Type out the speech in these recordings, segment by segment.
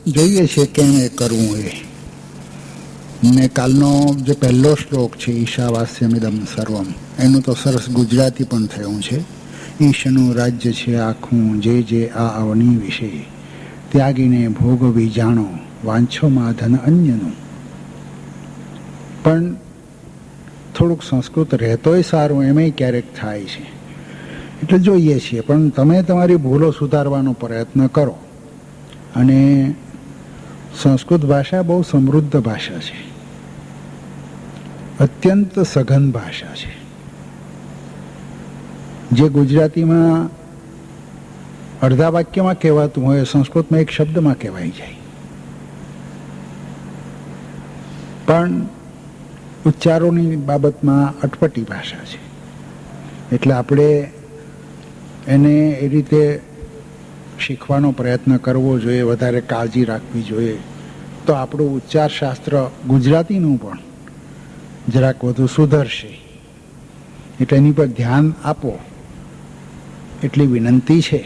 જોઈએ છે કેમ એ કરવું એ. ને કાલનો જે પહેલો શ્લોક છે ઈશાવાસ્યમિદમ સર્વમ, એનું તો સરસ ગુજરાતી પણ થયું છે. ઈશનું રાજ્ય છે આખું, જે જે આ અવની વિશે, ત્યાગીને ભોગવી જાણો, વાંછોમાં ધન અન્યનું. પણ થોડુંક સંસ્કૃત રહેતોય સારું એમાંય ક્યારેક થાય છે, એટલે જોઈએ છીએ. પણ તમે તમારી ભૂલો સુધારવાનો પ્રયત્ન કરો. અને સંસ્કૃત ભાષા બહુ સમૃદ્ધ ભાષા છે, અત્યંત સઘન ભાષા છે. જે ગુજરાતીમાં અડધા વાક્યમાં કહેવાતું હોય સંસ્કૃતમાં એક શબ્દમાં કહેવાઈ જાય. પણ ઉચ્ચારોની બાબતમાં અટપટી ભાષા છે, એટલે આપણે એને એ રીતે શીખવાનો પ્રયત્ન કરવો જોઈએ, વધારે કાળજી રાખવી જોઈએ. તો આપણું ઉચ્ચાર શાસ્ત્ર ગુજરાતીનું પણ જરાક વધુ સુધરશે. એટલે એની પર ધ્યાન આપો એટલી વિનંતી છે.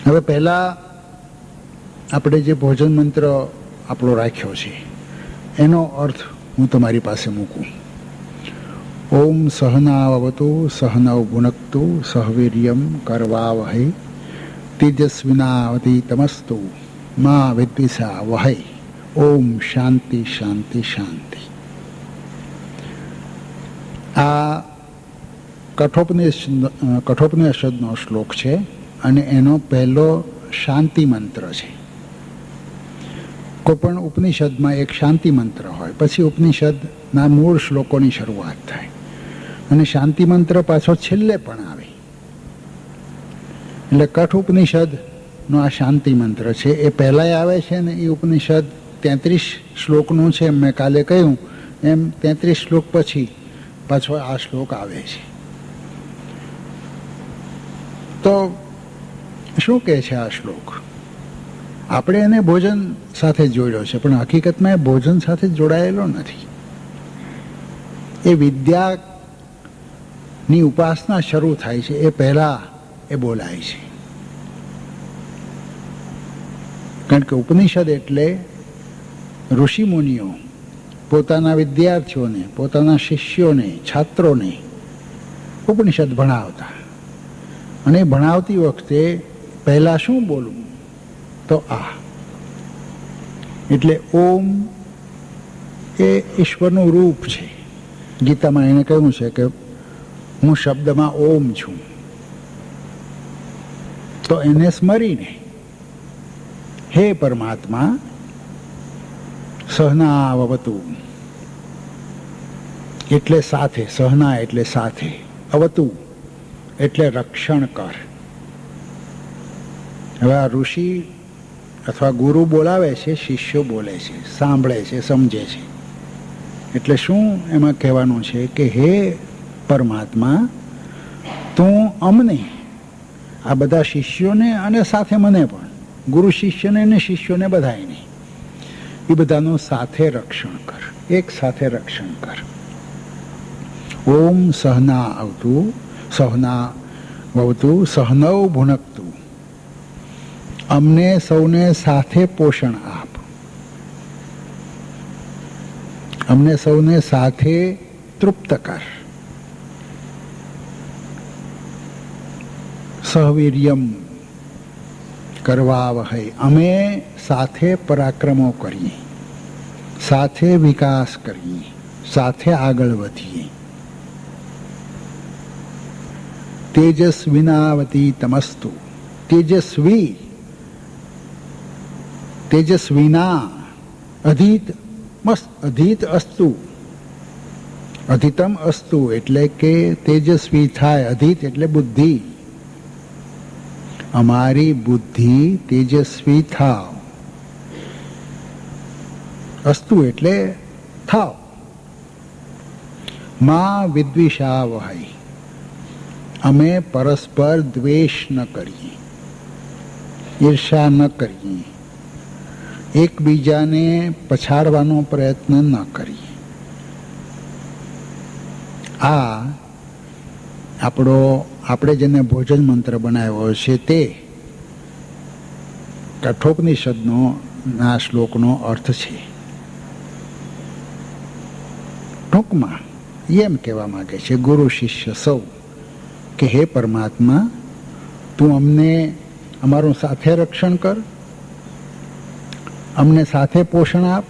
હવે પહેલાં આપણે જે ભોજન મંત્ર આપણો રાખ્યો છે એનો અર્થ હું તમારી પાસે મૂકું. ઓમ સહનાવતુ સહનૌ ભુનક્તુ સહવીર્યમ કરવાવહૈ તેજસ્વિનાવતીતમસ્તુ મા વિદ્વિષાવહૈ. ઓમ શાંતિ શાંતિ શાંતિ. આ કઠોપનિષદનો શ્લોક છે અને એનો પહેલો શાંતિ મંત્ર છે. કોઈ પણ ઉપનિષદમાં એક શાંતિ મંત્ર હોય, પછી ઉપનિષદના મૂળ શ્લોકોની શરૂઆત થાય અને શાંતિ મંત્ર પાછો છેલ્લે પણ આવે. એટલે કઠ ઉપનિષદનો આ શાંતિ મંત્ર છે એ પહેલાંય આવે છે ને એ ઉપનિષદ 33 શ્લોકનું છે. મેં કાલે કહ્યું એમ 33 શ્લોક પછી પાછો આ શ્લોક આવે છે. તો શું કહે છે આ શ્લોક? આપણે એને ભોજન સાથે જોડ્યો છે, પણ હકીકતમાં એ ભોજન સાથે જોડાયેલો નથી. એ વિદ્યાની ઉપાસના શરૂ થાય છે એ પહેલાં એ બોલાય છે. કારણ કે ઉપનિષદ એટલે ઋષિમુનિઓ પોતાના વિદ્યાર્થીઓને, પોતાના શિષ્યોને, છાત્રોને ઉપનિષદ ભણાવતા. અને ભણાવતી વખતે પહેલાં શું બોલવું? તો આ એટલે ઓમ એ ઈશ્વરનું રૂપ છે. ગીતામાં એને કહ્યું છે કે હું શબ્દમાં ઓમ છું. તો એને સ્મરીને હે પરમાત્મા સહનાવતુ એટલે સાથે, સહના એટલે સાથે, અવતુ એટલે રક્ષણ કર. હવે આ ઋષિ અથવા ગુરુ બોલાવે છે, શિષ્યો બોલે છે, સાંભળે છે, સમજે છે. એટલે શું એમાં કહેવાનું છે કે હે પરમાત્મા, તું અમને, આ બધા શિષ્યોને અને સાથે મને પણ, ગુરુ શિષ્યને અને શિષ્યોને બધાને, એ બધાનું સાથે રક્ષણ કર, એક સાથે રક્ષણ કર. ઓમ સહનાવતુ સહનૌ ભુનક્તુ. અમને સૌને સાથે પોષણ આપ, અમને સૌને સાથે તૃપ્ત કર. સહવીર્યમ કરવાવહૈ. અમે સાથે પરાક્રમો કરીએ, સાથે વિકાસ કરીએ, સાથે આગળ વધીએ. તેજસ્વિનાવતીતમસ્તુ. તેજસ્વી, તેજસ્વીના, અધિત અસ્તુ, અધિતમ અસ્તુ એટલે કે તેજસ્વી થાય. અધિત એટલે બુદ્ધિ. અમારી બુદ્ધિ તેજસ્વી થાવ. અસ્તુ એટલે થાવ. મા વિદ્વિષાવહૈ. અમે પરસ્પર દ્વેષ ન કરીએ, ઈર્ષા ન કરીએ, એકબીજાને પછાડવાનો પ્રયત્ન ન કરીએ. આ આપણે જેને ભોજન મંત્ર બનાવ્યો છે તે કઠોપનિષદનો ના શ્લોકનો અર્થ છે. ટૂંકમાં એમ કહેવા માંગે છે ગુરુ શિષ્ય સૌ કે હે પરમાત્મા, તું અમને અમારું સાથે રક્ષણ કર, અમને સાથે પોષણ આપ,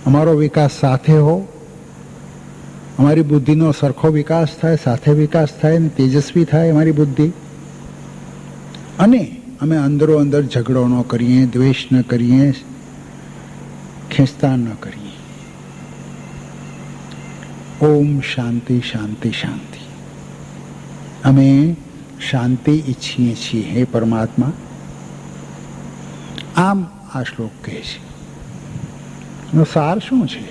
અમારો વિકાસ સાથે હો, અમારી બુદ્ધિનો સરખો વિકાસ થાય, સાથે વિકાસ થાય ને તેજસ્વી થાય અમારી બુદ્ધિ, અને અમે અંદરો અંદર ઝઘડો ન કરીએ, દ્વેષ ન કરીએ, ખેંચતાણ ન કરીએ. ઓમ શાંતિ શાંતિ શાંતિ. અમે શાંતિ ઈચ્છીએ છીએ હે પરમાત્મા. આમ આ શ્લોક કહે છે. એનો સાર શું છે?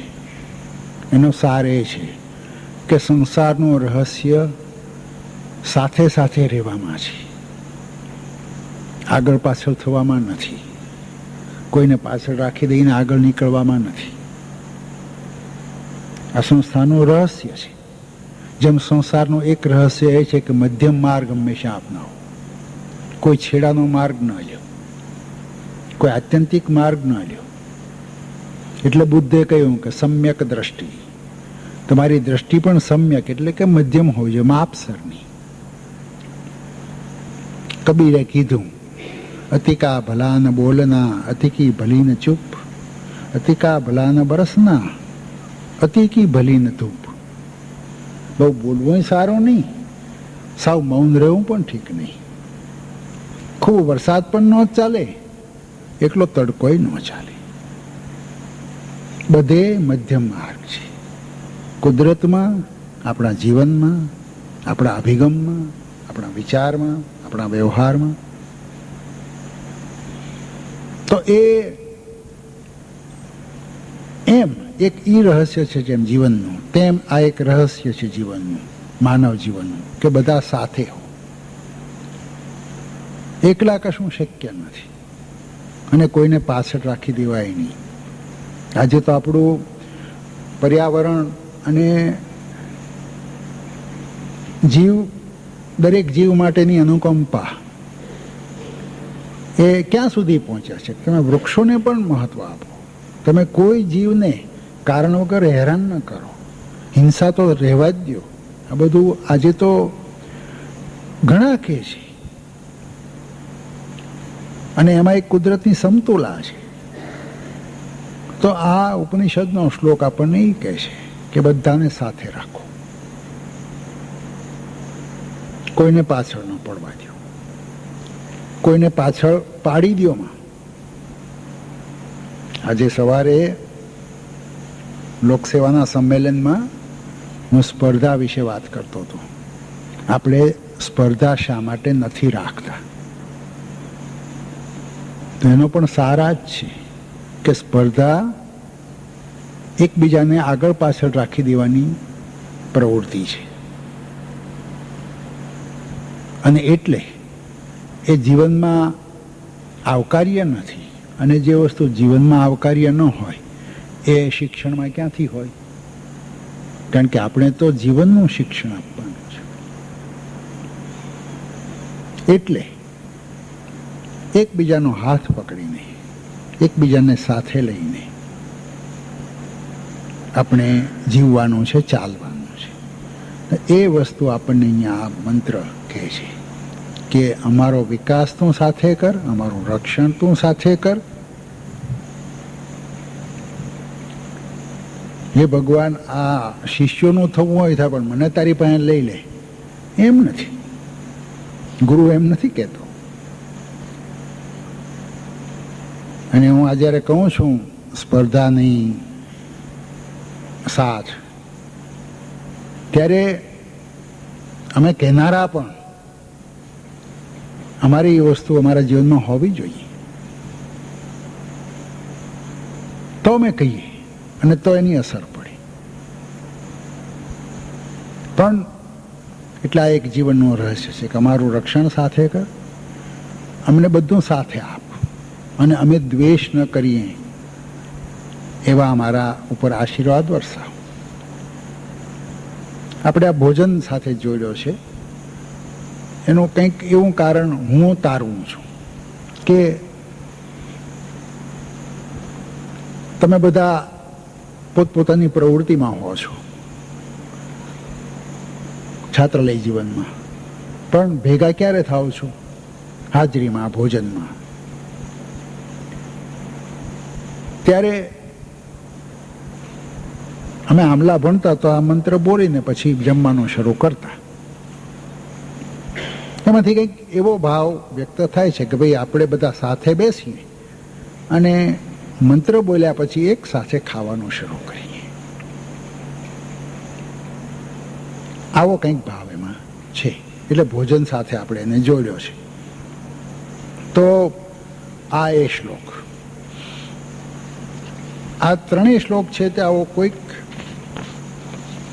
એનો સાર એ છે કે સંસારનું રહસ્ય સાથે સાથે રહેવામાં છે, આગળ પાછળ થવામાં નથી. કોઈને પાછળ રાખી દઈને આગળ નીકળવામાં નથી. આ સંસ્થાનું રહસ્ય છે. જેમ સંસારનું એક રહસ્ય એ છે કે મધ્યમ માર્ગ હંમેશા અપનાવો. કોઈ છેડાનો માર્ગ ન લ્યો, કોઈ આત્યંતિક માર્ગ ન લ્યો. એટલે બુદ્ધે કહ્યું કે સમ્યક દ્રષ્ટિ. તમારી દ્રષ્ટિ પણ સમ્યક એટલે કે મધ્યમ હોય છે, માપસરની. કબીરે કીધું, અતિકા ભલા ન બોલના, અતિકી ભલી ન ચૂપ, અતિકા ભલા ન બરસના, અતિકી ભલી ન ધૂપ. બહુ બોલવું સારું નહીં, સાવ મૌન રહેવું પણ ઠીક નહીં. ખૂબ વરસાદ પણ ન ચાલે, એકલો તડકોય ન ચાલે. બધે મધ્યમ માર્ગ છે. કુદરતમાં, આપણા જીવનમાં, આપણા અભિગમમાં, આપણા વિચારમાં, આપણા વ્યવહારમાં. તો એમ એક ઈ રહસ્ય છે જેમ જીવનનું, તેમ આ એક રહસ્ય છે જીવનનું, માનવ જીવનનું, કે બધા સાથે હો. એકલા કશું શક્ય નથી અને કોઈને પાછળ રાખી દેવાય નહીં. આજે તો આપણું પર્યાવરણ અને દરેક જીવ માટેની અનુકંપા એ ક્યાં સુધી પહોંચ્યા છે? તમે વૃક્ષોને પણ મહત્વ આપો. તમે કોઈ જીવને કારણ વગર હેરાન ન કરો. હિંસા તો રહેવા જ દો. આ બધું આજે તો ઘણા કહે છે, અને એમાં એક કુદરતની સમતુલા છે. તો આ ઉપનિષદનો શ્લોક આપણને એ કહે છે કે બધાને સાથે રાખો, કોઈને પાછળ ન પડવા દો, કોઈને પાછળ પાડી દો. આજે સવારે લોકસેવાના સંમેલનમાં હું સ્પર્ધા વિશે વાત કરતો હતો. આપણે સ્પર્ધા શા માટે નથી રાખતા? તો એનો પણ સારા જ છે કે સ્પર્ધા એકબીજાને આગળ પાછળ રાખી દેવાની પ્રવૃત્તિ છે, અને એટલે એ જીવનમાં આવકાર્ય નથી. અને જે વસ્તુ જીવનમાં આવકાર્ય ન હોય એ શિક્ષણમાં ક્યાંથી હોય? કારણ કે આપણે તો જીવનનું શિક્ષણ આપવાનું છે. એટલે એકબીજાનો હાથ પકડીને, એકબીજાને સાથે લઈને આપણે જીવવાનું છે, ચાલવાનું છે. એ વસ્તુ આપણને અહીંયા આ મંત્ર કહે છે કે અમારો વિકાસ તું સાથે કર, અમારું રક્ષણ તું સાથે કર. હે ભગવાન, આ શિષ્યોનું થવું હોય થાય, પણ મને તારી પાસે લઈ લે, એમ નથી. ગુરુ એમ નથી કહેતો. અને હું આ જ્યારે કહું છું સ્પર્ધાની સાથ, ત્યારે અમે કહેનારા પણ અમારી એ વસ્તુ અમારા જીવનમાં હોવી જોઈએ. તો અમે કહીએ અને તો એની અસર પડે. પણ એટલા એક જીવનનું રહસ્ય છે કે અમારું રક્ષણ સાથે કર, અમને બધું સાથે આપ, અને અમે દ્વેષ ન કરીએ એવા અમારા ઉપર આશીર્વાદ વરસાવ. આપણે આ ભોજન સાથે જોડ્યો છે. એનું કંઈક એવું કારણ હું તારવું છું કે તમે બધા પોતપોતાની પ્રવૃત્તિમાં હો છો છાત્રાલય જીવનમાં, પણ ભેગા ક્યારે થાવ છો? હાજરીમાં, ભોજનમાં. ત્યારે અમે આમલા ભણતા તો આ મંત્ર બોલીને પછી જમવાનું શરૂ કરતા. એમાંથી કંઈક એવો ભાવ વ્યક્ત થાય છે કે ભાઈ આપણે બધા સાથે બેસીએ અને મંત્ર બોલ્યા પછી એક સાથે ખાવાનું શરૂ કરીએ. આવો કંઈક ભાવ એમાં છે, એટલે ભોજન સાથે આપણે એને જોડ્યો છે. તો આ એ શ્લોક, આ ત્રણેય શ્લોક છે તે આવો કોઈક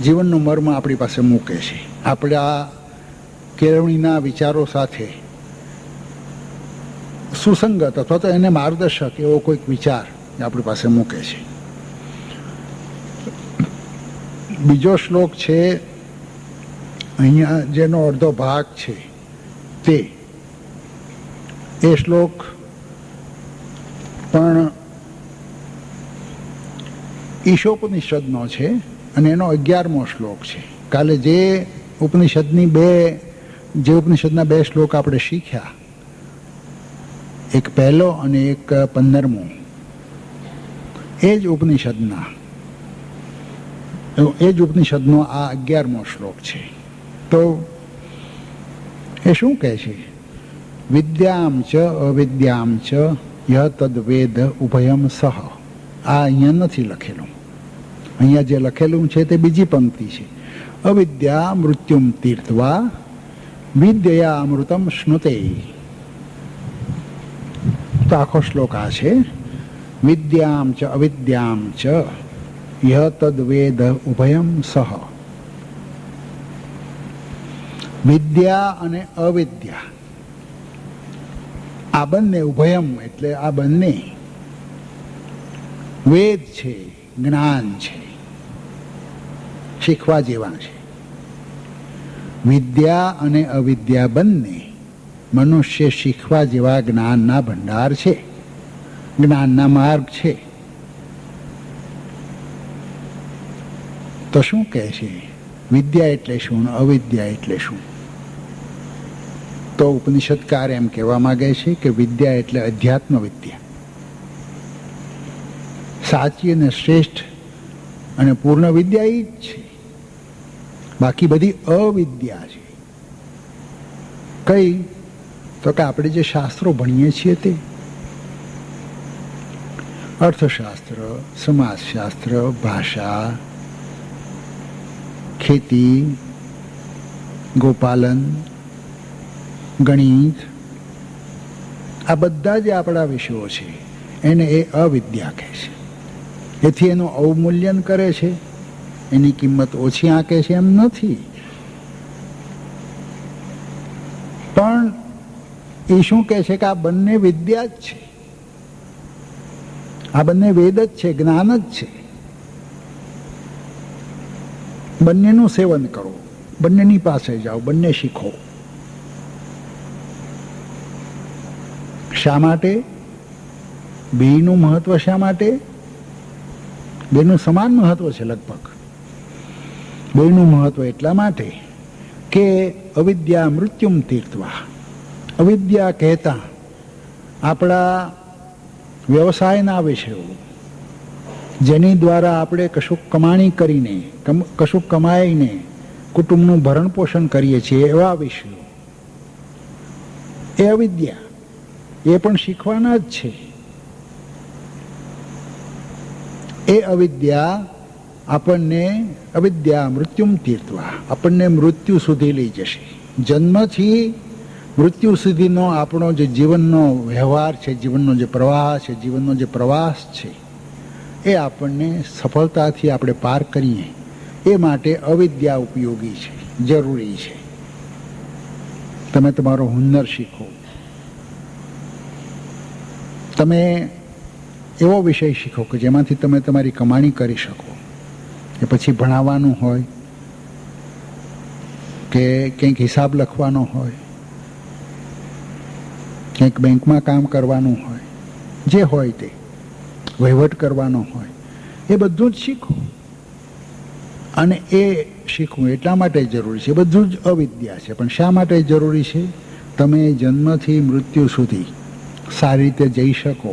જીવનનો મર્મ આપણી પાસે મૂકે છે. આપણે આ કેળવણીના વિચારો સાથે સુસંગત અથવા તો એને માર્ગદર્શક એવો કોઈક વિચાર આપણી પાસે મૂકે છે. બીજો શ્લોક છે અહીંયા જેનો અડધો ભાગ છે તે એ શ્લોક પણ ઈશોપનિષદનો છે અને એનો 11મો શ્લોક છે. કાલે જે ઉપનિષદના બે શ્લોક આપણે શીખ્યા, એક પહેલો અને એક 15મો, એ જ ઉપનિષદનો આ 11મો શ્લોક છે. તો એ શું કહે છે? વિદ્યામ ચ અવિદ્યામ ચ યહ તદ્વેદ ઉભયમ સહ. આ અહીંયા નથી લખેલું, અહીંયા જે લખેલું છે તે બીજી પંક્તિ છે. અવિદ્યા મૃત્યુમ તીર્થવા વિદ્યા અમૃતમ શ્નુતે. તો આખો શ્લોક આ છે. વિદ્યામ ચ અવિદ્યામ ચ યહ તદ્વેદ ઉભયમ સહ. વિદ્યા અને અવિદ્યા આ બંને, ઉભયમ એટલે આ બંને વેદ છે, જ્ઞાન છે, શીખવા જેવા છે. વિદ્યા અને અવિદ્યા બંને મનુષ્ય શીખવા જેવા જ્ઞાનના ભંડાર છે, જ્ઞાનના માર્ગ છે. તો શું કહે છે? વિદ્યા એટલે શું, અવિદ્યા એટલે શું? તો ઉપનિષદકાર એમ કહેવા માંગે છે કે વિદ્યા એટલે અધ્યાત્મ વિદ્યા, સાચી અને શ્રેષ્ઠ અને પૂર્ણ વિદ્યા એ જ છે. બાકી બધી અવિદ્યા છે. કઈ? તો કે આપણે જે શાસ્ત્રો ભણીએ છીએ તે અર્થશાસ્ત્ર, સમાજશાસ્ત્ર, ભાષા, ખેતી, ગોપાલન, ગણિત, આ બધા જે આપણા વિષયો છે એને એ અવિદ્યા કહે છે. એથી એનું અવમૂલ્યન કરે છે, એની કિંમત ઓછી આંકે છે એમ નથી. પણ એ શું કહે છે કે આ બંને વિદ્યા જ છે, આ બંને વેદ જ છે, જ્ઞાન જ છે. બંનેનું સેવન કરો, બંનેની પાસે જાઓ, બંને શીખો. શા માટે? બેયનું મહત્વ શા માટે? બેનું સમાન મહત્વ છે લગભગ. બેનું મહત્વ એટલા માટે કે અવિદ્યા મૃત્યુમ તીર્થવા. અવિદ્યા કહેતા આપણા વ્યવસાયના વિષયો, જેની દ્વારા આપણે કશુંક કમાણી કરીને, કશુંક કમાઈને કુટુંબનું ભરણ પોષણ કરીએ છીએ, એવા વિષયો એ અવિદ્યા, એ પણ શીખવાના જ છે. એ અવિદ્યા આપણને, અવિદ્યા મૃત્યુમ તીર્થવા, આપણને મૃત્યુ સુધી લઈ જશે. જન્મથી મૃત્યુ સુધીનો આપણો જે જીવનનો વ્યવહાર છે, જીવનનો જે પ્રવાહ છે, જીવનનો જે પ્રવાસ છે, એ આપણને સફળતાથી આપણે પાર કરીએ એ માટે અવિદ્યા ઉપયોગી છે, જરૂરી છે. તમે તમારો હુન્નર શીખો, તમે એવો વિષય શીખો કે જેમાંથી તમે તમારી કમાણી કરી શકો. કે પછી ભણાવવાનું હોય, કે કંઈક હિસાબ લખવાનો હોય, કંઈક બેંકમાં કામ કરવાનું હોય, જે હોય તે વહીવટ કરવાનો હોય, એ બધું જ શીખો. અને એ શીખવું એટલા માટે જરૂરી છે, બધું જ અવિદ્યા છે. પણ શા માટે જરૂરી છે? તમે જન્મથી મૃત્યુ સુધી સારી રીતે જઈ શકો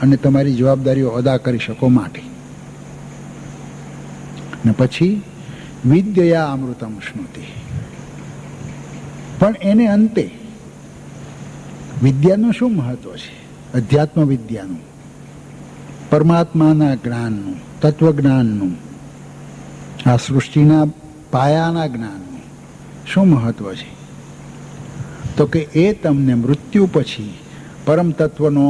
અને તમારી જવાબદારીઓ અદા કરી શકો માટે. ને પછી વિદ્યા અમૃતમ શ્નુતિ. પણ એને અંતે વિદ્યાનું શું મહત્વ છે? અધ્યાત્મ વિદ્યાનું, પરમાત્માના જ્ઞાનનું, તત્વજ્ઞાનનું, આ સૃષ્ટિના પાયાના જ્ઞાનનું શું મહત્વ છે? તો કે એ તમને મૃત્યુ પછી પરમ તત્વનો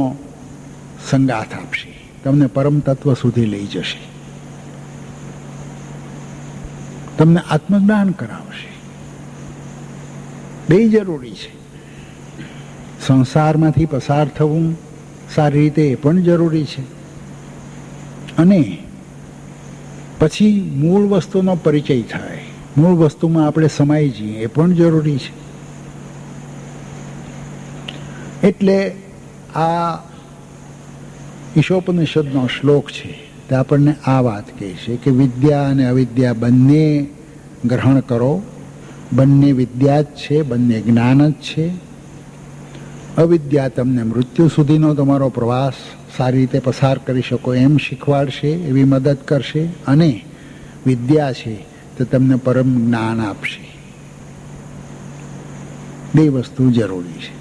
સંગાથ આપશે, તમને પરમ તત્વ સુધી લઈ જશે, તમને આત્મજ્ઞાન કરાવશે. બે જરૂરી છે. સંસારમાંથી પસાર થવું સારી રીતે એ પણ જરૂરી છે, અને પછી મૂળ વસ્તુનો પરિચય થાય, મૂળ વસ્તુમાં આપણે સમાઈ જઈએ, એ પણ જરૂરી છે. એટલે આ ઈશોપનિષદનો શ્લોક છે તે આપણને આ વાત કહે છે કે વિદ્યા અને અવિદ્યા બંને ગ્રહણ કરો. બંને વિદ્યા જ છે, બંને જ્ઞાન જ છે. અવિદ્યા તમને મૃત્યુ સુધીનો તમારો પ્રવાસ સારી રીતે પસાર કરી શકો એમ શીખવાડશે, એવી મદદ કરશે. અને વિદ્યા છે તે તમને પરમ જ્ઞાન આપશે. બે વસ્તુ જરૂરી છે.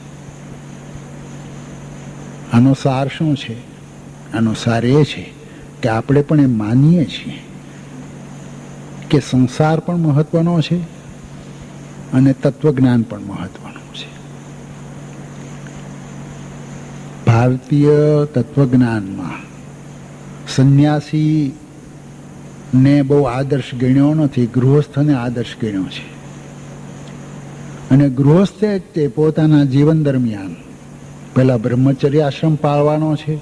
આનો સાર શું છે? આનો સાર એ છે કે આપણે પણ એમ માનીએ છીએ કે સંસાર પણ મહત્વનો છે અને તત્વજ્ઞાન પણ મહત્વનું છે. ભારતીય તત્વજ્ઞાનમાં સંન્યાસીને બહુ આદર્શ ગણ્યો નથી, ગૃહસ્થને આદર્શ ગણ્યો છે. અને ગૃહસ્થે તે પોતાના જીવન દરમિયાન પહેલા બ્રહ્મચર્ય આશ્રમ પાળવાનો છે,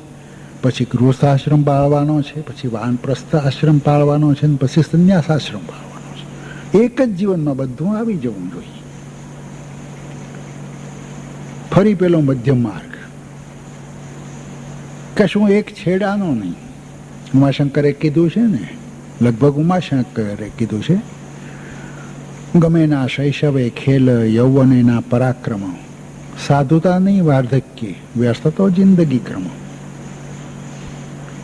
પછી ગૃહસ્થાશ્રમ પાળવાનો છે, પછી વાનપ્રસ્થ આશ્રમ પાળવાનો છે, અને પછી સંન્યાસ આશ્રમ પાળવાનો છે. એક જ જીવનમાં બધું આવી જવું જોઈએ. ફરી પેલો મધ્યમ માર્ગ, કશું એક છેડાનો નહીં. ઉમાશંકરે કીધું છે ને, લગભગ ઉમાશંકરે કીધું છે, ગમે ના શૈશવે ખેલ યૌવને ના પરાક્રમ, સાધુતા નહીં વાર્ધક્ય, વ્યસ્ત તો જિંદગી ક્રમ.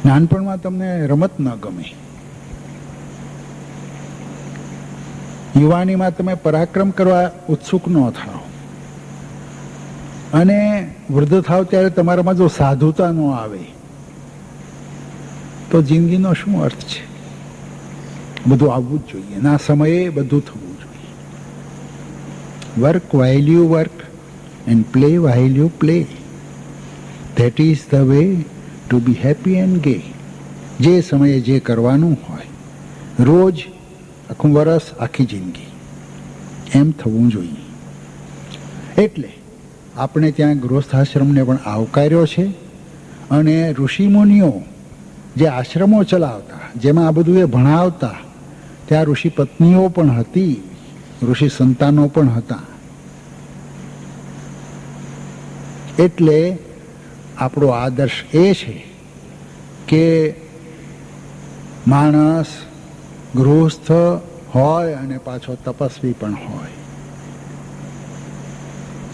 નાનપણમાં તમને રમત ન ગમે, યુવાનીમાં તમે પરાક્રમ કરવા ઉત્સુક ન થાવ, અને વૃદ્ધ થાવ ત્યારે તમારામાં જો સાધુતા ન આવે તો જિંદગીનો શું અર્થ છે? બધું આવવું જ જોઈએ, ના સમયે બધું થવું જોઈએ. Work while you work and play while you play. That is the way to be happy and gay. જે સમયે જે કરવાનું હોય, રોજ, આખું વરસ, આખી જિંદગી, એમ થવું જોઈએ. એટલે આપણે ત્યાં ગૃહસ્થાશ્રમને પણ આવકાર્યો છે. અને ઋષિમુનિઓ જે આશ્રમો ચલાવતા, જેમાં આ બધું એ ભણાવતા, ત્યાં ઋષિ પત્નીઓ પણ હતી, ઋષિ સંતાનો પણ હતા. એટલે આપણો આદર્શ એ છે કે માણસ ગૃહસ્થ હોય અને પાછો તપસ્વી પણ હોય.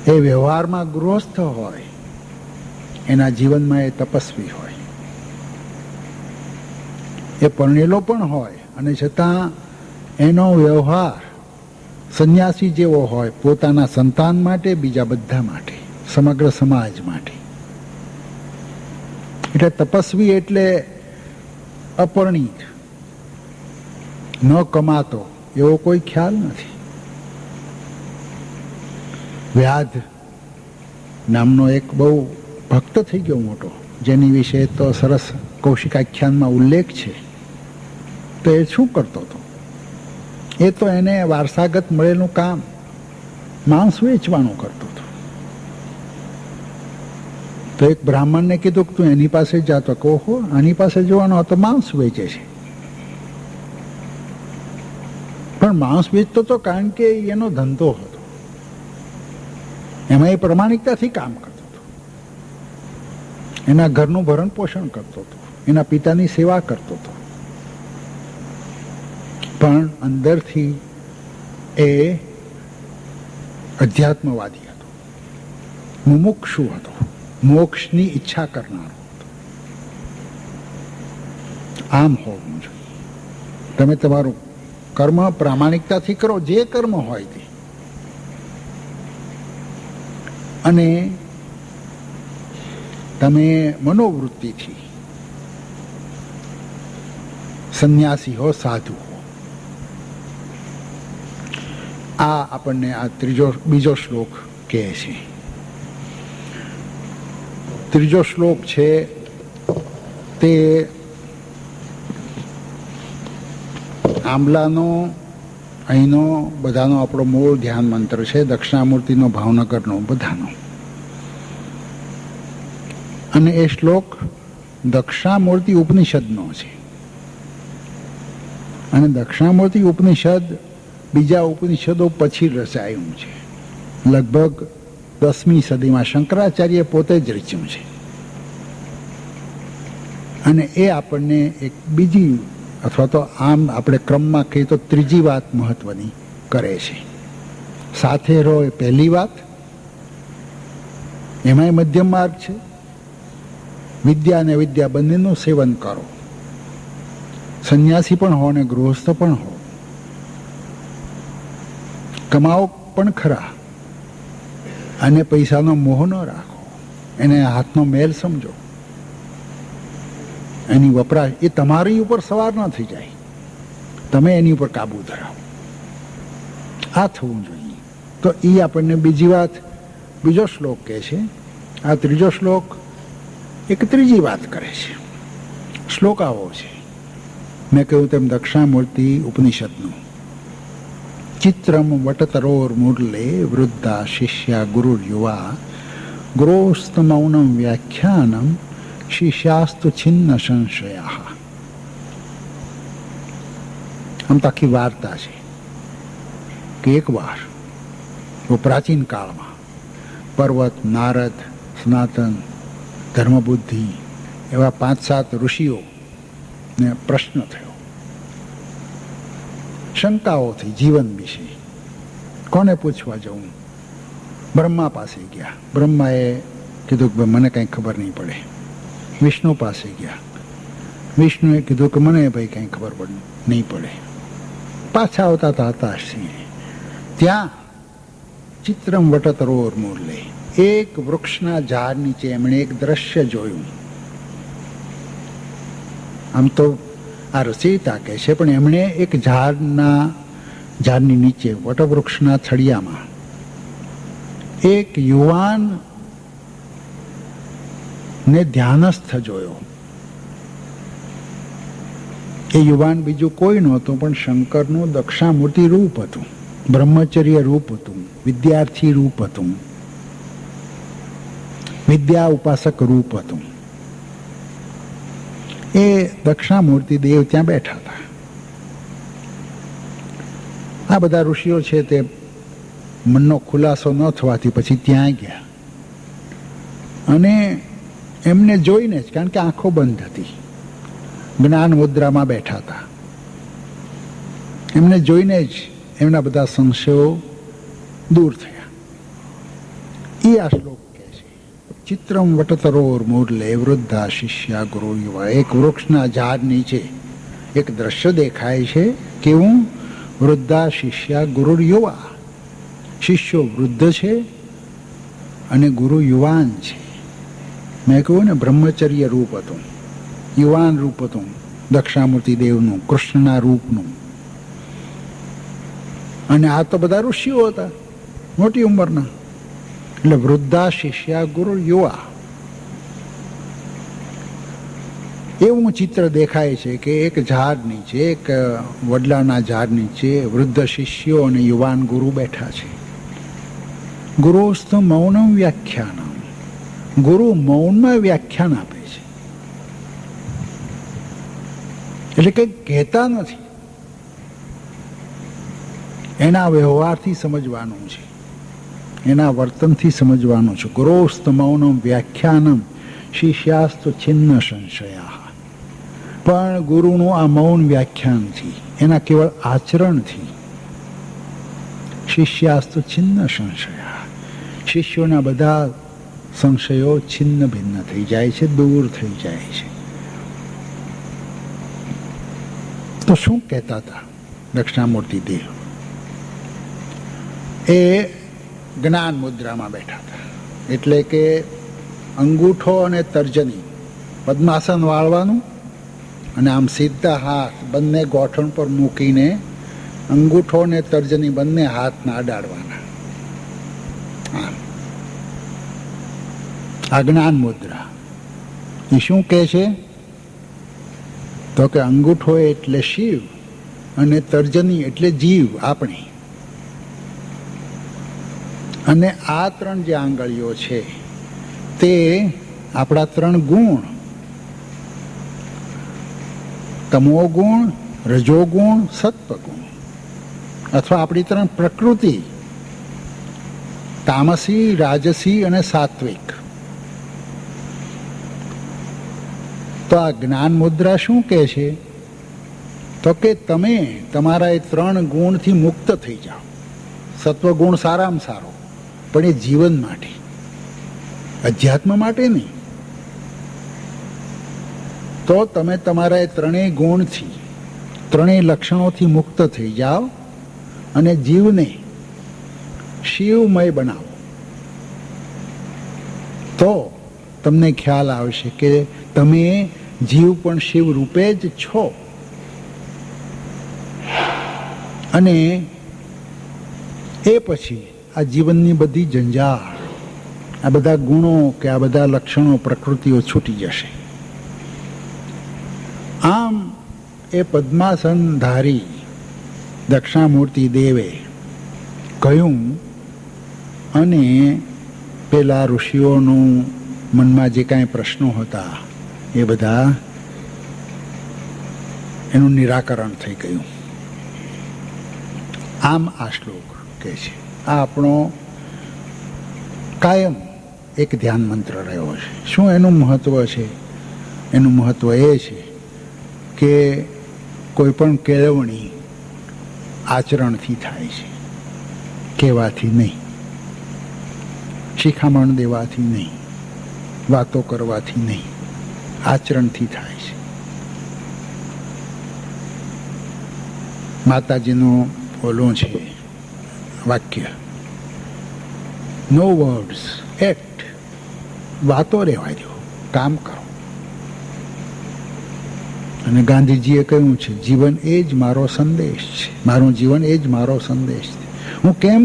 એ વ્યવહારમાં ગૃહસ્થ હોય, એના જીવનમાં એ તપસ્વી હોય. એ પરણેલો પણ હોય અને છતાં એનો વ્યવહાર સંન્યાસી જેવો હોય, પોતાના સંતાન માટે, બીજા બધા માટે, સમગ્ર સમાજ માટે. એટલે તપસ્વી એટલે અપરિણિત, ન કમાતો એવો કોઈ ખ્યાલ નથી. વ્યાધ નામનો એક બહુ ભક્ત થઈ ગયો મોટો, જેની વિશે તો સરસ કૌશિકાખ્યાનમાં ઉલ્લેખ છે. તો એ શું કરતો હતો? એ તો એને વારસાગત મળેલું કામ માંસ વેચવાનું કરતો હતો. તો એક બ્રાહ્મણને કીધું કે તું એની પાસે જાતો, કહો આની પાસે જવાનો હતો, માંસ વેચે છે. પણ માંસ વેચતો હતો કારણ કે એનો ધંધો હતો, એમાં એ પ્રમાણિકતાથી કામ કરતો હતો, એના ઘરનું ભરણ પોષણ કરતો હતો. એના પિતાની સેવા કરતો હતો, પણ અંદરથી એ અધ્યાત્મવાદી હતો, મુમુક્ષુ હતો, મોક્ષની ઈચ્છા કરનારો હતો. આમ હોવું જોઈએ. તમે તમારું કર્મ પ્રામાણિકતાથી કરો, જે કર્મ હોય તે, અને તમે મનોવૃત્તિથી સંન્યાસી હો, સાધુ હો. આ આપણને આ બીજો શ્લોક કહે છે. ત્રીજો શ્લોક છે તે આંબલાનો અહીંનો બધાનો આપણો મૂળ ધ્યાન મંત્ર છે, દક્ષિણામૂર્તિનો, ભાવનગરનો, બધાનો. અને એ શ્લોક દક્ષિણામૂર્તિ ઉપનિષદનો છે. અને દક્ષિણામૂર્તિ ઉપનિષદ બીજા ઉપનિષદો પછી રચાયું છે. લગભગ 10મી સદીમાં શંકરાચાર્ય પોતે જ રચ્યું છે. અને એ આપણને એક બીજી, અથવા તો આમ આપણે ક્રમમાં કહીએ તો ત્રીજી વાત મહત્વની કરે છે. સાથે રહો એ પહેલી વાત, એમાંય મધ્યમ માર્ગ છે. વિદ્યા અને વિદ્યા બંનેનું સેવન કરો. સંન્યાસી પણ હો અને ગૃહસ્થ પણ હો. કમાઓ પણ ખરા, અને પૈસાનો મોહ ન રાખો. એને હાથનો મેલ સમજો. એની વપરાશ એ તમારી ઉપર સવાર ન થઈ જાય, તમે એની ઉપર કાબુ ધરાવો. આ થવું જોઈએ. તો એ આપણને બીજી વાત, બીજો શ્લોક કહે છે. આ ત્રીજો શ્લોક એક ત્રીજી વાત કરે છે. શ્લોક આવો છે, મેં કહ્યું તેમ દક્ષિણામૂર્તિ ઉપનિષદનું. ચિત્રમ વટતરોર મુરલે વૃદ્ધા શિષ્યા ગુરુર યુવા ગુરોસ્તમૌનમ વ્યાખ્યાનમ શિષ્યાસ્તુ છિન્ન સંશયા. આમ તો આખી વાર્તા છે કે એકવાર પ્રાચીન કાળમાં પર્વત, નારદ, સનાતન, ધર્મબુદ્ધિ એવા 5-7 ઋષિઓને પ્રશ્ન થયો, શંકાઓ થઈ જીવન વિશે. કોને પૂછવા જવું? બ્રહ્મા પાસે ગયા. બ્રહ્માએ કીધું કે મને કંઈ ખબર નહીં પડે. વિષ્ણુ પાસે ગયા. વિષ્ણુએ કીધું કે મને ભાઈ કંઈ ખબર નહીં પડે. પાછા આવતા હતા હતાશસિંહ. ત્યાં ચિત્રમ વટતરોર મૂર્લે, એક વૃક્ષના ઝાડ નીચે એમણે એક દ્રશ્ય જોયું. આમ તો આ રચયિતા કહે છે, પણ એમણે એક ઝાડની નીચે, વટવૃક્ષના થળિયામાં એક યુવાન ને ધ્યાનસ્થ જોયો. એ યુવાન બીજું કોઈ નહોતું પણ શંકરનું દક્ષિણામૂર્તિ રૂપ હતું, બ્રહ્મચર્ય રૂપ હતું, વિદ્યાર્થી રૂપ હતું, વિદ્યા ઉપાસક રૂપ હતું. એ દક્ષિણામૂર્તિ દેવ ત્યાં બેઠા હતા. આ બધા ઋષિઓ છે તે મનનો ખુલાસો ન થવાથી પછી ત્યાં ગયા. અને એમને જોઈને જ, કારણ કે આંખો બંધ હતી, જ્ઞાન મુદ્રામાં બેઠા હતા, એમને જોઈને જ એમના બધા સંશયો દૂર થયા. એ આ શ્લોક કહે છે. ચિત્રમ વટતરોર મૂર્લે વૃદ્ધા શિષ્યા ગુરુ યુવા. એક વૃક્ષના ઝાડ નીચે એક દ્રશ્ય દેખાય છે. કેવું? વૃદ્ધા શિષ્યા ગુરુ યુવા. શિષ્યો વૃદ્ધ છે અને ગુરુ યુવાન છે. મેં કહ્યું ને, બ્રહ્મચર્ય રૂપ હતું, યુવાન રૂપ હતું દક્ષિણામૂર્તિ દેવનું, કૃષ્ણના રૂપનું. અને આ તો બધા ઋષિઓ હતા, મોટી ઉંમરના. એટલે વૃદ્ધા શિષ્યા ગુરુ યુવા, એવું ચિત્ર દેખાય છે કે એક ઝાડ નીચે, એક વડલાના ઝાડ નીચે વૃદ્ધ શિષ્યો અને યુવાન ગુરુ બેઠા છે. ગુરુસ્ત મૌનમ વ્યાખ્યાનમ. ગુરુ મૌનમાં વ્યાખ્યાન આપે છે, એટલે કંઈક કહેતા નથી. એના વ્યવહારથી સમજવાનું છે, એના વર્તનથી સમજવાનું છે. ગુરોસ્ત મૌનમ વ્યાખ્યાનમ શિષ્યાસ્તુ છિન્ન સંશયા. પણ ગુરુનું આ મૌન વ્યાખ્યાનથી, એના કેવળ આચરણથી શિષ્યાસ્તુ છિન્ન સંશયા, શિષ્યોના બધા સંશયો છિન્ન ભિન્ન થઈ જાય છે, દૂર થઈ જાય છે. તો શું કહેતા હતા દક્ષિણામૂર્તિ દેવ? એ જ્ઞાન મુદ્રામાં બેઠા હતા, એટલે કે અંગૂઠો અને તર્જની પદ્માસન વાળવાનું અને આમ સીધા હાથ બંને ગોઠણ પર મૂકીને અંગૂઠો અને તર્જની બંને હાથના અડાડવાના. આ જ્ઞાન મુદ્રા એ શું કહે છે? તો કે અંગૂઠો એટલે શિવ અને તર્જની એટલે જીવ, આપણી. અને આ ત્રણ જે આંગળીઓ છે તે આપણા ત્રણ ગુણ, તમો ગુણ, રજોગુણ, સત્વગુણ, અથવા આપણી ત્રણ પ્રકૃતિ, તામસી, રાજસી અને સાત્વિક. તો આ જ્ઞાન મુદ્રા શું કહે છે? તો કે તમે તમારા એ ત્રણ ગુણથી મુક્ત થઈ જાઓ. સત્વગુણ સારામાં સારો, પણ એ જીવન માટે, અધ્યાત્મ માટે નહીં. તો તમે તમારા એ ત્રણેય ગુણથી, ત્રણેય લક્ષણોથી મુક્ત થઈ જાઓ અને જીવને શિવમય બનાવો. તો તમને ખ્યાલ આવશે કે તમે જીવ પણ શિવ રૂપે જ છો. અને એ પછી આ જીવનની બધી જંજાળ, આ બધા ગુણો કે આ બધા લક્ષણો, પ્રકૃતિઓ છૂટી જશે. આમ એ પદ્માસનધારી દક્ષિણામૂર્તિ દેવે કહ્યું, અને પેલા ઋષિઓનું મનમાં જે કાંઈ પ્રશ્નો હતા એ બધા એનું નિરાકરણ થઈ ગયું. આમ આ શ્લોક કહે છે. આ આપણો કાયમ એક ધ્યાન મંત્ર રહ્યો છે. શું એનું મહત્વ છે? એનું મહત્વ એ છે કે કોઈ પણ કેળવણી આચરણથી થાય છે, કહેવાથી નહીં, શિખામણ દેવાથી નહીં, વાતો કરવાથી નહીં, આચરણથી થાય છે. માતાજીનું ઓલું છે વાક્ય, નો વર્ડ્સ એક્ટ. વાતો રહેવા દો, કામ કરો. અને ગાંધીજીએ કહ્યું છે, જીવન એ જ મારો સંદેશ છે, મારું જીવન એ જ મારો સંદેશ છે. હું કેમ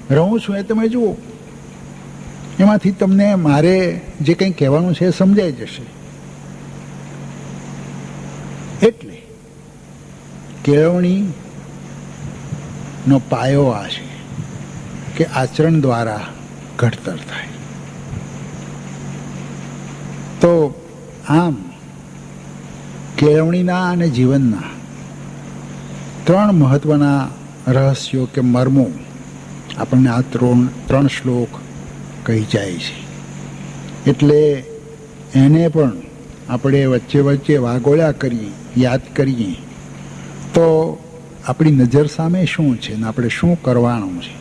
રહું છું એ તમે જુઓ, એમાંથી તમને મારે જે કંઈ કહેવાનું છે એ સમજાઈ જશે. એટલે કેળવણીનો પાયો આ છે કે આચરણ દ્વારા ઘડતર થાય. તો આમ કેળવણીના અને જીવનના ત્રણ મહત્વના રહસ્યો કે મર્મો આપણને આ ત્રણ શ્લોક કહી જાય છે. એટલે એને પણ આપણે વચ્ચે વચ્ચે વાગોળ્યા કરીએ, યાદ કરીએ તો આપણી નજર સામે શું છે ને આપણે શું કરવાનું છે.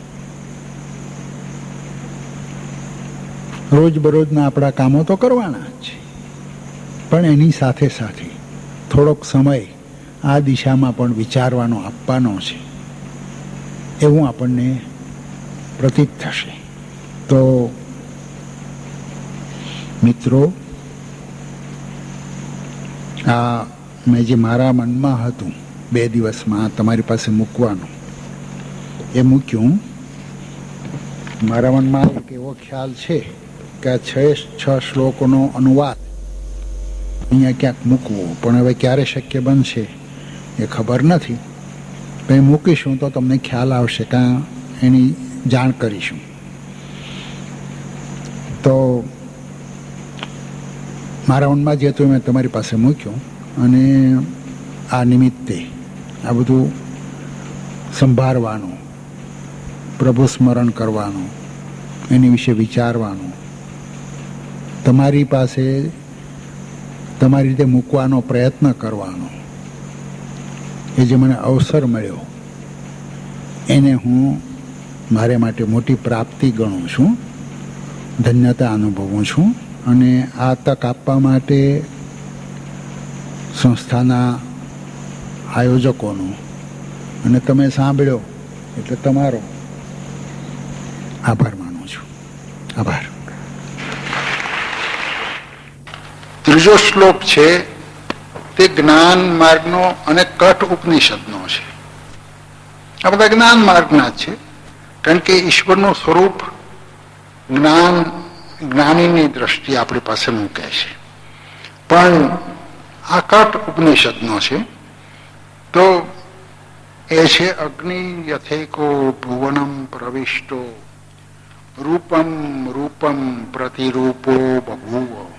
રોજબરોજના આપણા કામો તો કરવાના જ છે, પણ એની સાથે સાથે થોડોક સમય આ દિશામાં પણ વિચારવાનો આપવાનો છે, એવું આપણને પ્રતીત થશે. તો મિત્રો, આ મેં જે મારા મનમાં હતું 2 દિવસમાં તમારી પાસે મૂકવાનું, એ મૂક્યું. મારા મનમાં એક એવો ખ્યાલ છે કે આ 6 શ્લોકોનો અનુવાદ અહીંયા ક્યાંક મૂકવો, પણ હવે ક્યારે શક્ય બનશે એ ખબર નથી. કંઈ મૂકીશું તો તમને ખ્યાલ આવશે, કાં એની જાણ કરીશું. તો મારા મનમાં જે હતું મેં તમારી પાસે મૂક્યું, અને આ નિમિત્તે આ બધું સંભાળવાનું, પ્રભુ સ્મરણ કરવાનું, એની વિશે વિચારવાનું, તમારી પાસે તમારી રીતે મૂકવાનો પ્રયત્ન કરવાનો, એ જે મને અવસર મળ્યો એને હું મારે માટે મોટી પ્રાપ્તિ ગણું છું, ધન્યતા અનુભવું છું. અને આ તક આપવા માટે સંસ્થાના આયોજકોનો અને તમે સાંભળ્યો એટલે તમારો આભાર માનું છું. આભાર. ત્રીજો શ્લોક છે તે જ્ઞાન માર્ગનો અને કઠ ઉપનિષદનો છે. આ બધા જ્ઞાન માર્ગના જ છે, કારણ કે ઈશ્વરનું સ્વરૂપ જ્ઞાનીની દ્રષ્ટિએ આપણી પાસે મૂકે છે. પણ આ કઠ ઉપનિષદનો છે. તો એ છે અગ્નિ યથેકો ભુવનમ પ્રવિષ્ટો રૂપમ રૂપમ પ્રતિરૂપો બભૂવ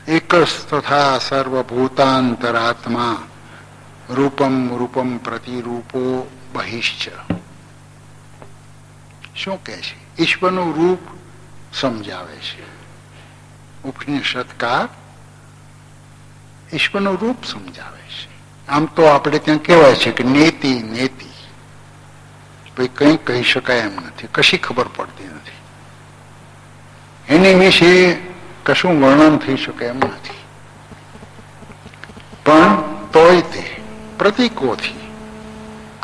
એકસ્તથા સર્વભૂતાંતરાત્મા રૂપમ રૂપમ પ્રતિરૂપો બહિશ્ચ. શું કહે છે? ઈશ્વરનું રૂપ સમજાવે છે. ઉપનિષદકાર ઈશ્વરનું રૂપ સમજાવે છે. આમ તો આપણે ત્યાં કહેવાય છે કે નેતિ નેતિ, ભાઈ કંઈ કહી શકાય એમ નથી, કશી ખબર પડતી નથી, એની વિશે કશું વર્ણન થઈ શકે એમ નથી. પણ તોય તે પ્રતીકોથી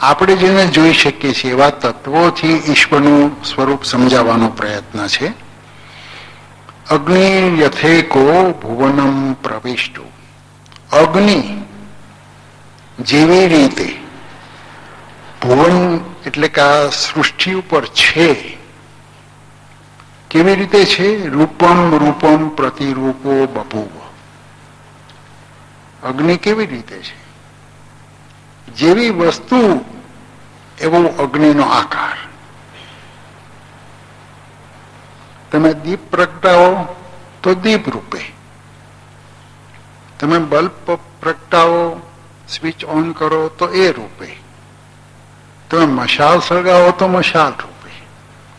આપણે જેને જોઈ શકીએ છીએ એવા તત્વોથી ઈશ્વરનું સ્વરૂપ સમજાવવાનો પ્રયત્ન છે. અગ્નિ યથેકો ભુવનમ પ્રવિષ્ટો. અગ્નિ જેવી રીતે ભુવન એટલે કે આ સૃષ્ટિ ઉપર છે, કેવી રીતે છે? રૂપમ રૂપમ પ્રતિરૂપો બભૂવ. અગ્નિ કેવી રીતે છે? જેવી વસ્તુ એવો અગ્નિનો આકાર. તમે દીપ પ્રગટાવો તો દીપ રૂપે, તમે બલ્બ પ્રગટાવો, સ્વિચ ઓન કરો તો એ રૂપે, તમે મશાલ સળગાવો તો મશાલ રૂપે,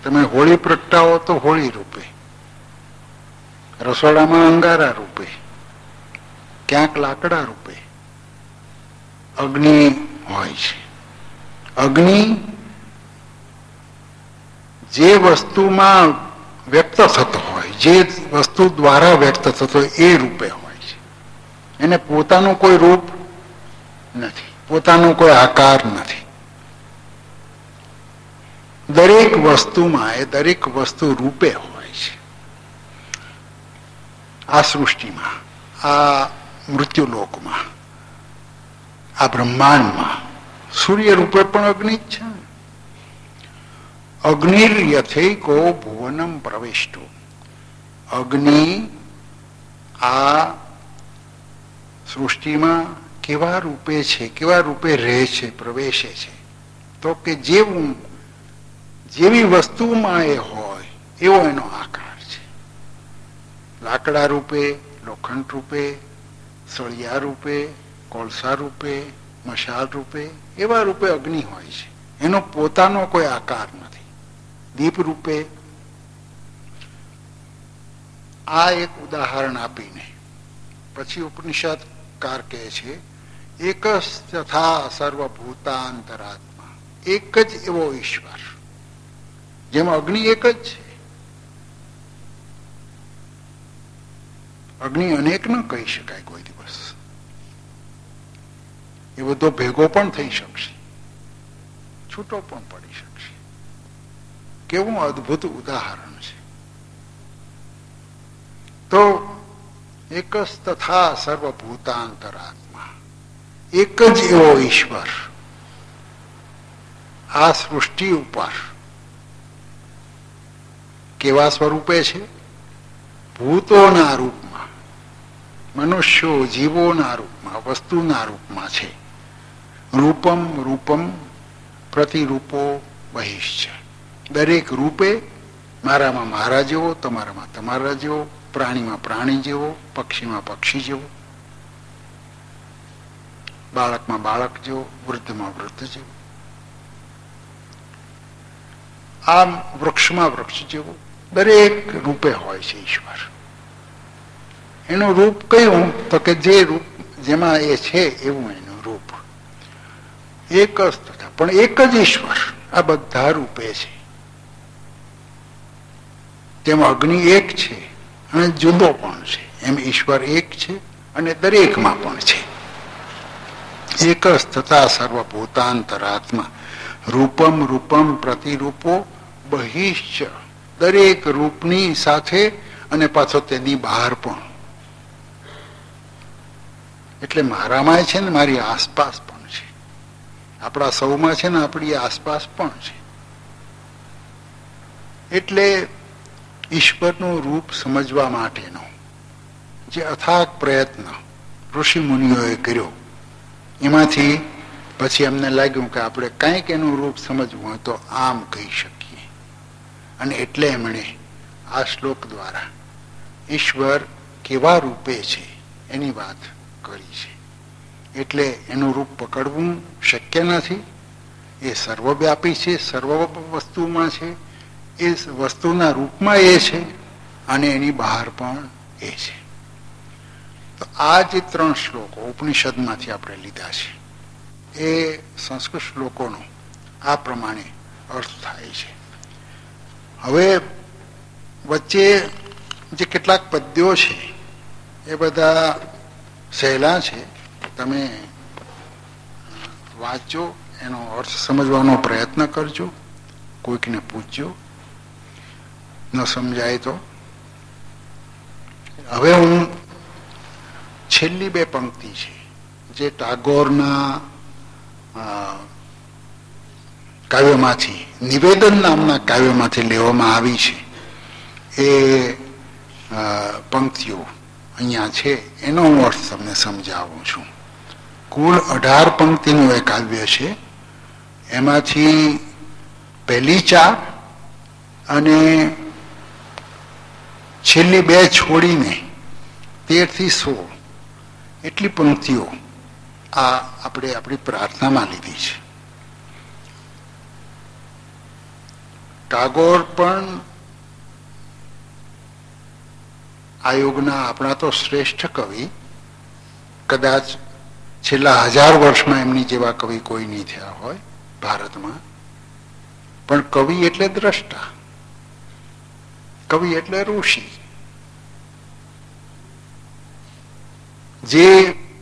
તમે હોળી પ્રગટાવો તો હોળી રૂપે, રસોડામાં અંગારા રૂપે, ક્યાંક લાકડા રૂપે અગ્નિ હોય છે. અગ્નિ જે વસ્તુમાં વ્યક્ત થતો હોય, જે વસ્તુ દ્વારા વ્યક્ત થતો હોય એ રૂપે હોય છે. એને પોતાનું કોઈ રૂપ નથી, પોતાનો કોઈ આકાર નથી. દરેક વસ્તુમાં એ દરેક વસ્તુ રૂપે હોય છે. આ સૃષ્ટિમાં, આ મૃત્યુલોકમાં, આ બ્રહ્માંડમાં સૂર્ય રૂપે પણ અગ્નિ જ છે. અગ્નિર યથૈકો ભુવનમ પ્રવિષ્ટો. અગ્નિ આ સૃષ્ટિમાં કેવા રૂપે છે, કેવા રૂપે રહે છે, પ્રવેશે છે? તો કે જેવી વસ્તુમાં એ હોય એવો એનો આકાર છે. લાકડા રૂપે, લોખંડ રૂપે, સળિયા રૂપે, કોલસા રૂપે, મશાલ રૂપે, એવા રૂપે અગ્નિ હોય છે. એનો પોતાનો કોઈ આકાર નથી. દીપ રૂપે. આ એક ઉદાહરણ આપીને પછી ઉપનિષદકાર કહે છે એક તથા સર્વભૂતાંતરાત્મા. એક જ એવો ઈશ્વર, જેમ અગ્નિ એક જ છે. અગ્નિ અનેક ન કહી શકાય કોઈ દિવસ. એ બધો ભેગો પણ થઈ શકશે, છૂટો પણ પડી શકશે. કેવું અદભુત ઉદાહરણ છે. તો એક તથા સર્વભૂતાંતરાત્મા, એક જ એવો ઈશ્વર આ સૃષ્ટિ ઉપર કેવા સ્વરૂપે છે? ભૂતોના રૂપમાં, મનુષ્યો જીવોના રૂપમાં, વસ્તુના રૂપમાં છે. રૂપમ રૂપમ પ્રતિરૂપો બહિશ્ચ. દરેક રૂપે મારામાં મારા જેવો, તમારામાં તમારા જેવો, પ્રાણીમાં પ્રાણી જેવો, પક્ષીમાં પક્ષી જેવો, બાળકમાં બાળક જેવો, વૃદ્ધમાં વૃદ્ધ જેવો, આમ વૃક્ષમાં વૃક્ષ જેવો, દરેક રૂપે હોય છે ઈશ્વર. એનું રૂપ કયું? તો કે જે રૂપ જેમાં એ છે એવું એનું રૂપ. એક જ તથા, પણ એક જ ઈશ્વર આ બધા રૂપે છે. તેમાં અગ્નિ એક છે અને જુદો પણ છે, એમ ઈશ્વર એક છે અને દરેકમાં પણ છે. એક જ તથા સર્વભૂતાંતરાત્મા રૂપમ રૂપમ પ્રતિરૂપો બહિશ્ચ, દરેક રૂપની સાથે અને પાછો તેની બહાર પણ. એટલે મારામાં છે ને મારી આસપાસ પણ છે, આપણા સૌમાં છે ને આપણી આસપાસ પણ છે. એટલે ઈશ્વરનું રૂપ સમજવા માટેનો જે અથાગ પ્રયત્ન ઋષિ મુનિઓએ કર્યો, એમાંથી પછી એમને લાગ્યું કે આપણે કંઈક એનું રૂપ સમજવું હોય તો આમ કહી શકીએ. અને એટલે એમણે આ શ્લોક દ્વારા ઈશ્વર કેવા રૂપે છે એની વાત કરી છે. એટલે એનું રૂપ પકડવું શક્ય નથી. એ સર્વવ્યાપી છે, સર્વ વસ્તુમાં છે, એ વસ્તુના રૂપમાં એ છે અને એની બહાર પણ એ છે. તો આ જે 3 શ્લોકો ઉપનિષદમાંથી આપણે લીધા છે એ સંસ્કૃત શ્લોકોનો આ પ્રમાણે અર્થ થાય છે. હવે વચ્ચે જે કેટલાક પદ્યો છે એ બધા સહેલા છે, તમે વાંચજો, એનો અર્થ સમજવાનો પ્રયત્ન કરજો, કોઈકને પૂછજો, ન સમજાય તો. હવે હું છેલ્લી 2 પંક્તિ છે જે ટાગોરના કાવ્યમાંથી, નિવેદન નામના કાવ્યમાંથી લેવામાં આવી છે, એ પંક્તિઓ અહીંયા છે, એનો હું અર્થ તમને સમજાવું છું. કુલ 18 પંક્તિનું એ કાવ્ય છે. એમાંથી પહેલી 4 અને છેલ્લી 2 છોડીને 13 થી 16 એટલી પંક્તિઓ આ આપણે આપણી પ્રાર્થનામાં લીધી છે. ટાગોર પણ આ યુગના આપણા તો શ્રેષ્ઠ કવિ, કદાચ છેલ્લા 1000 વર્ષમાં એમની જેવા કવિ કોઈ નહીં થયા હોય ભારતમાં. પણ કવિ એટલે દ્રષ્ટા, કવિ એટલે ઋષિ, જે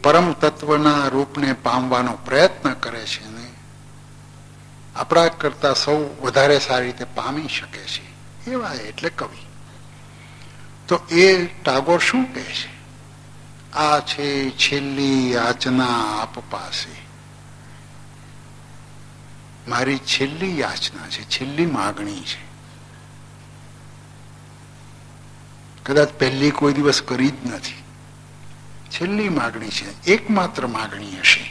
પરમ તત્વના રૂપને પામવાનો પ્રયત્ન કરે છે ને આપણા કરતા સૌ વધારે સારી રીતે પામી શકે છે, એવા એટલે કવિ. તો એ ટાગોર શું કહે છે? આ છે છેલ્લી યાચના આપ પાસે, મારી છેલ્લી યાચના છે, છેલ્લી માગણી છે. કદાચ પહેલી કોઈ દિવસ કરી જ નથી, છેલ્લી માગણી છે, એકમાત્ર માગણી હશે.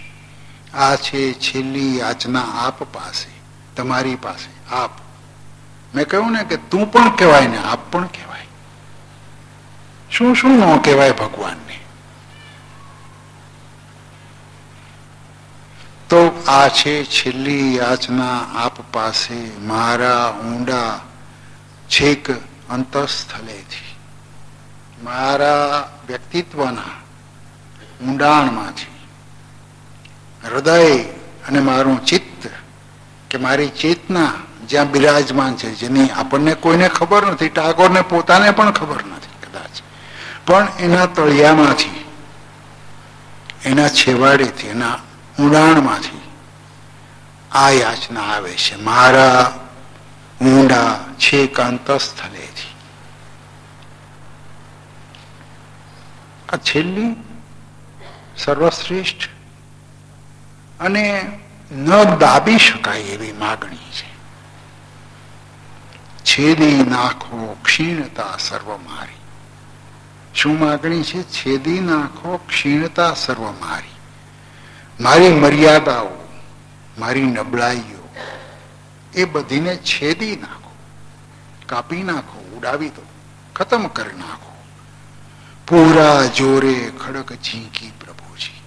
આ છે છેલ્લી યાચના આપ પાસે, તમારી પાસે. આપ, મેં કહ્યું ને કે તું પણ કહેવાય ને આપ પણ કહેવાય. શું શું ન કહેવાય ભગવાનને? તો આ છે છેલ્લી યાચના આપ પાસે, મારા ઊંડા છેક અંતઃસ્થલેથી, મારા વ્યક્તિત્વના ઊંડાણમાંથી, હૃદય અને મારું ચિત્ત કે મારી ચેતના જ્યાં બિરાજમાન છે, જેની આપણને કોઈને ખબર નથી, ટાગોરને પોતાને પણ ખબર નથી કદાચ, પણ એના તળિયામાંથી, એના છેવાડેથી, એના ઊંડાણમાંથી આ યાચના આવે છે, મારા ઊંડા છેક અંતઃસ્થલેથી. આ છેલ્લી સર્વશ્રેષ્ઠ અને ન દાબી શકાય એવી માગણી છે. છેદી નાખો ક્ષીણતા સર્વ મારી. શું માગણી છે? છેદી નાખો ક્ષીણતા સર્વ મારી. મારી મર્યાદાઓ, મારી નબળાઈઓ એ બધીને છેદી નાખો, કાપી નાખો, ઉડાવી દો, ખતમ કરી નાખો. પૂરા જોરે ખડક ઝીંકી પ્રભુજી.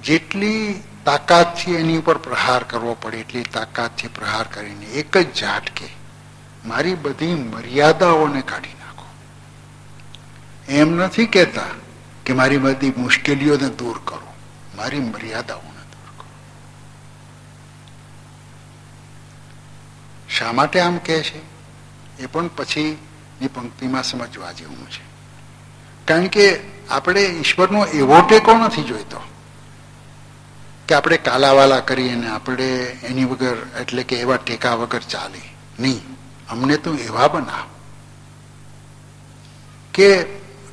જેટલી તાકાતથી એની ઉપર પ્રહાર કરવો પડે એટલી તાકાતથી પ્રહાર કરીને એક જ ઝાટકે મારી બધી મર્યાદાઓને કાઢી નાખો. એમ નથી કહેતા કે મારી બધી મુશ્કેલીઓને દૂર કરો, મારી મર્યાદાઓને દૂર કરો. શા માટે આમ કહે છે એ પણ પછીની પંક્તિમાં સમજવા જેવું છે. કારણ કે આપણે ઈશ્વરનો એવો ટેકો નથી જોઈતો કે આપણે કાલાવાલા કરીએ ને આપણે એની વગર, એટલે કે એવા ટેકા વગર ચાલે નહીં. અમને તો એવા બનાવ કે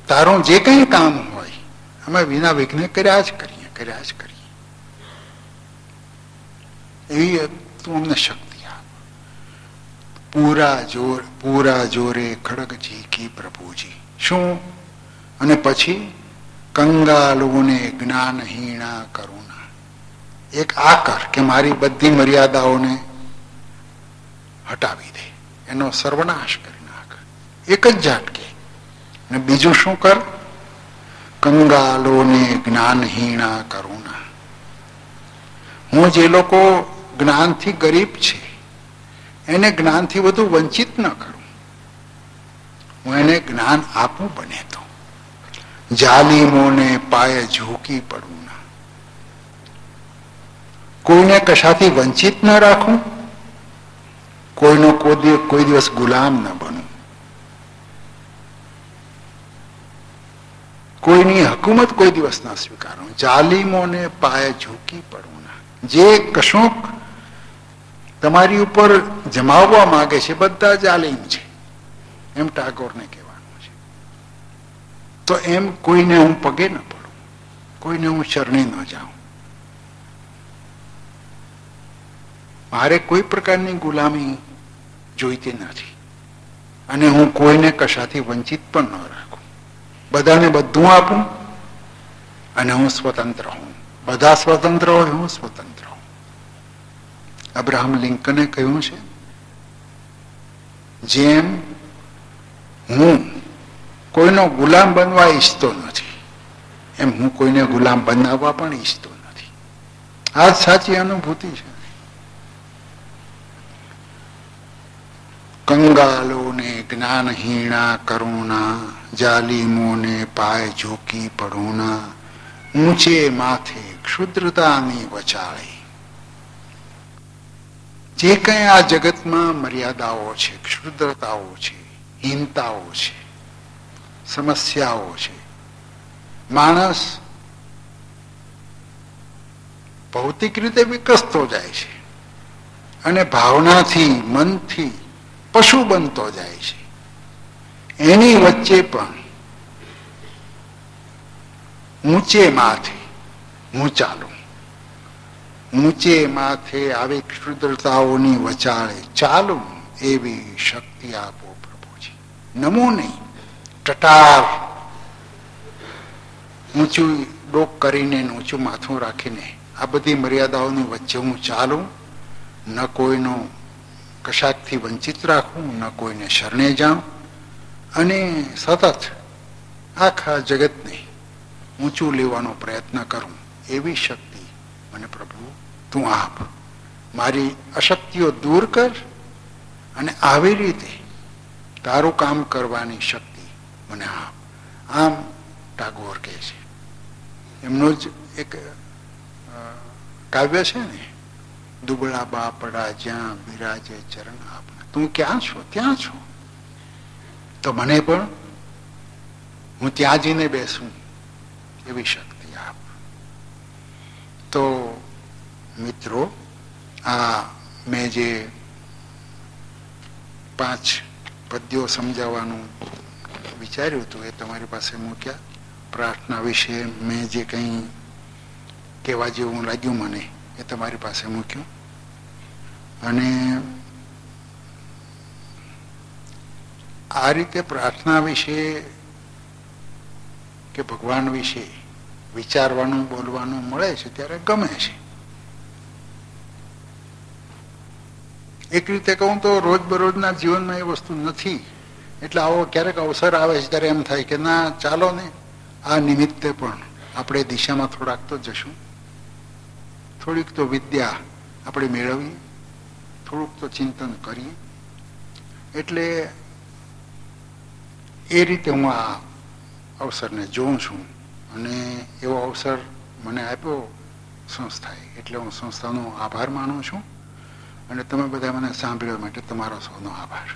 તારું જે કંઈ કામ હોય અમે વિના વિઘ્ને કર્યા જ કરીએ. એવી તું અમને શક્તિ આપ. પૂરા જોરે ખડગજી કી પ્રભુજી. શું? અને પછી કંગાલોને જ્ઞાનહીણા કરુણા. એક આ કર કે મારી બધી મર્યાદાઓને હટાવી દે, એનો સર્વનાશ કરી નાખ, એક જ ઝાટકે. અને બીજું શું કર? કંગાલોને જ્ઞાનહીણા કરુણા. હું જે લોકો જ્ઞાનથી ગરીબ છે એને જ્ઞાનથી વધુ વંચિત ન કરું, હું એને જ્ઞાન આપું બને તો. જાલિમોને પાયે ઝૂકી પડવું ના. કોઈને કશાથી વંચિત ન રાખું, કોઈનો કોઈ દિવસ ગુલામ ન બનું, કોઈની હકુમત કોઈ દિવસ ના સ્વીકારું. જાલિમોને પાયે ઝૂકી પડવું ના. જે કશુંક તમારી ઉપર જમાવવા માંગે છે બધા જાલિમ છે, એમ ટાગોરને કહેવાનું છે. તો એમ કોઈને હું પગે ન પડું, કોઈને હું શરણે ન જાઉં. મારે કોઈ પ્રકારની ગુલામી જોઈતી નથી અને હું કોઈને કશાથી વંચિત પણ ન રાખું. બધાને બધું આપું અને હું સ્વતંત્ર હું. બધા સ્વતંત્ર હોય, હું સ્વતંત્ર હું. અબ્રાહમ લિંકને કહ્યું છે, જેમ હું કોઈનો ગુલામ બનવા ઈચ્છતો નથી એમ હું કોઈને ગુલામ બનાવવા પણ ઈચ્છતો નથી. આ જ સાચી અનુભૂતિ છે. કંગાલોને જ્ઞાનહીણા કરુણા, જાલિમોને પાય ઝૂકી પડુના, ઊંચે માથે ક્ષુદ્રતાની વચાળી. જે કંઈ આ જગતમાં મર્યાદાઓ છે, ક્ષુદ્રતાઓ છે, હીનતાઓ છે, સમસ્યાઓ છે, માણસ ભૌતિક રીતે વિકસતો જાય છે અને ભાવનાથી, મનથી પશુ બનતો જાય છે. એની વચ્ચે પણ ઊંચે માથે હું ચાલું, ઊંચે માથે આવી ક્ષુદ્રતાઓની વચાળે ચાલું એવી શક્તિ આપો પ્રભુજી. નમો નહીં, ટટાર ઊંચું ડોક કરીને ઊંચું માથું રાખીને આ બધી મર્યાદાઓની વચ્ચે હું ચાલું, ન કોઈનો કશાકથી વંચિત રાખું, ન કોઈને શરણે જાઉં અને સતત આખા જગતને ઊંચું લેવાનો પ્રયત્ન કરું. એવી શક્તિ મને પ્રભુ તું આપ. મારી અશક્તિઓ દૂર કર અને આવી રીતે તારું કામ કરવાની શક્તિ મને આપ. આમ ટાગોર કહે છે. એમનું જ એક કાવ્ય છે ને, દુબળા બાપડા જ્યાં બિરાજે ચરણ આપના. તું ક્યાં છો? ત્યાં છો તો મને પણ હું ત્યાં જઈને બેસું એવી શક્તિ આપ. તો મિત્રો, આ મેં જે 5 પદ્યો સમજાવવાનું વિચાર્યું હતું એ તમારી પાસે મૂક્યા. પ્રાર્થના વિશે મેં જે કંઈ કહેવા જેવું લાગ્યું મને એ તમારી પાસે મૂક્યું. અને આ રીતે પ્રાર્થના વિશે કે ભગવાન વિશે વિચારવાનું, બોલવાનું મળે છે ત્યારે ગમે છે. એક રીતે કહું તો રોજબરોજના જીવનમાં એ વસ્તુ નથી, એટલે આવો ક્યારેક અવસર આવે છે ત્યારે એમ થાય કે ના ચાલો ને આ નિમિત્તે પણ આપણે દિશામાં થોડાક તો જશું, થોડીક તો વિદ્યા આપણે મેળવીએ, થોડુંક તો ચિંતન કરીએ. એટલે એ રીતે હું આ અવસરને જોઉં છું અને એવો અવસર મને આપ્યો સંસ્થાએ, એટલે હું સંસ્થાનો આભાર માનું છું અને તમે બધા મને સાંભળ્યા માટે તમારો સૌનો આભાર.